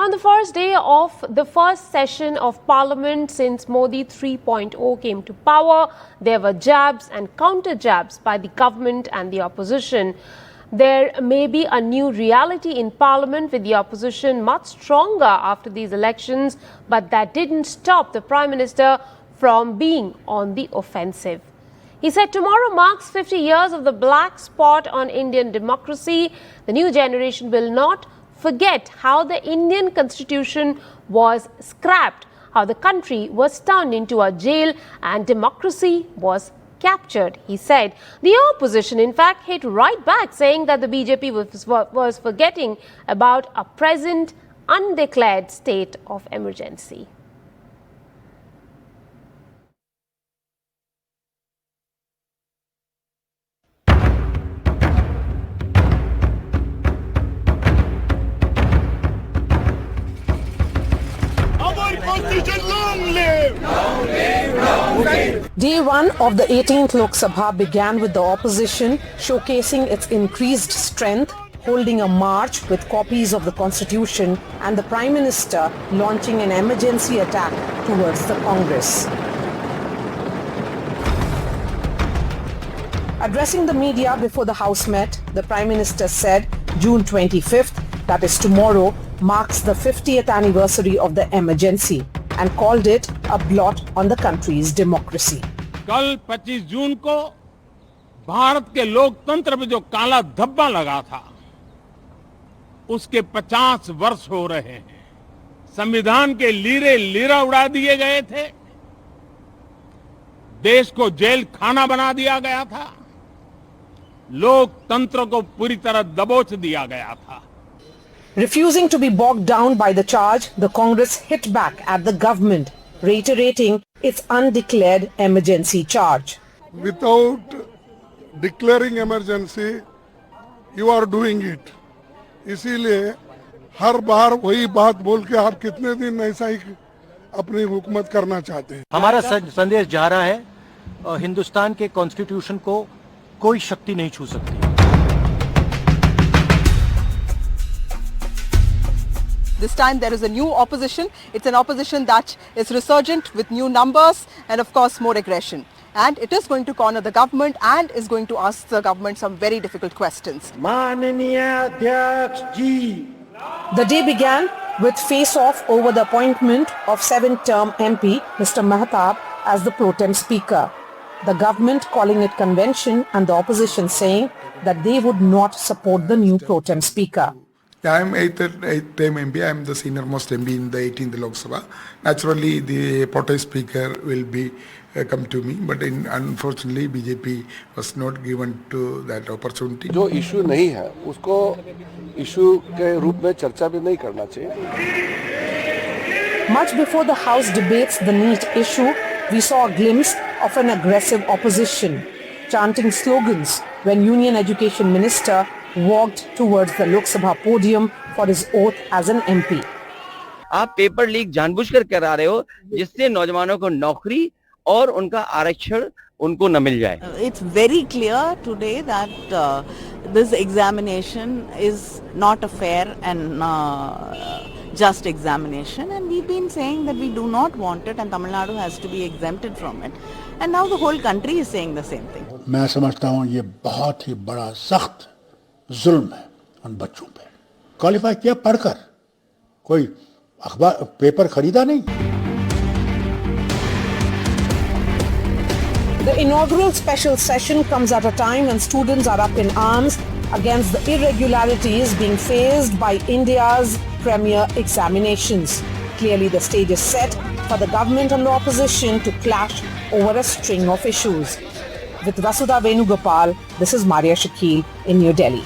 On the first day of the first session of Parliament since Modi 3.0 came to power, there were jabs and counter-jabs by the government and the opposition. There may be a new reality in Parliament with the opposition much stronger after these elections, but that didn't stop the Prime Minister from being on the offensive. He said tomorrow marks 50 years of the black spot on Indian democracy. The new generation will not forget how the Indian constitution was scrapped, how the country was turned into a jail and democracy was captured, he said. The opposition, in fact, hit right back, saying that the BJP was forgetting about a present undeclared state of emergency. Day one of the 18th Lok Sabha began with the opposition showcasing its increased strength, holding a march with copies of the Constitution, and the Prime Minister launching an emergency attack towards the Congress. Addressing the media before the House met, the Prime Minister said June 25th, that is tomorrow, marks the 50th anniversary of the emergency and called it a blot on the country's democracy. कल 25 जून को भारत के लोकतंत्र में जो काला धब्बा लगा था, उसके 50 वर्ष हो रहे हैं। संविधान के लीरे लीरा उड़ा दिए गए थे, देश को जेल खाना बना दिया गया था, लोकतंत्र को पूरी तरह दबोच दिया गया था। Refusing to be bogged down by the charge, the Congress hit back at the government, reiterating its undeclared emergency charge. Without declaring emergency, you are doing it. इसीलिए हर बार वही बात बोल के आप कितने दिन ऐसा ही अपनी हुकूमत करना चाहते हैं। हमारा संदेश जा रहा है, हिंदुस्तान के कॉन्स्टिट्यूशन को कोई शक्ति नहीं छू सकती। This time there is a new opposition. It's an opposition that is resurgent with new numbers and of course more aggression. And it is going to corner the government and is going to ask the government some very difficult questions. The day began with face-off over the appointment of 7th-term MP Mr. Mehtab as the pro-tem speaker. The government calling it convention and the opposition saying that they would not support the new pro-tem speaker. I am 8th-term MP. I am the senior most MP in the 18th Lok Sabha. Naturally, the pro-tem speaker will be come to me, but unfortunately, BJP was not given to that opportunity. जो issue नहीं है, उसको issue के रूप में चर्चा भी नहीं करना चाहिए. Much before the House debates the NEET issue, we saw a glimpse of an aggressive opposition, chanting slogans when Union Education Minister walked towards the Lok Sabha podium for his oath as an MP. आप paper leak जानबूझकर करा रहे हो जिससे नौजवानों को नौकरी और उनका आरक्षण उनको न मिल जाए. It's very clear today that this examination is not a fair and just examination, and we've been saying that we do not want it and Tamil Nadu has to be exempted from it, and now the whole country is saying the same thing. मैं समझता हूँ ये बहुत ही बड़ा सख्त जुल्म है उन बच्चों पे. क्वालिफाई किया पढ़कर, कोई अखबार पेपर खरीदा नहीं. The inaugural special session comes at a time when students are up in arms against the irregularities being faced by India's premier examinations. Clearly, the stage is set for the government and the opposition to clash over a string of issues. With Vasudha Venugopal, this is Maria Shakil in New Delhi.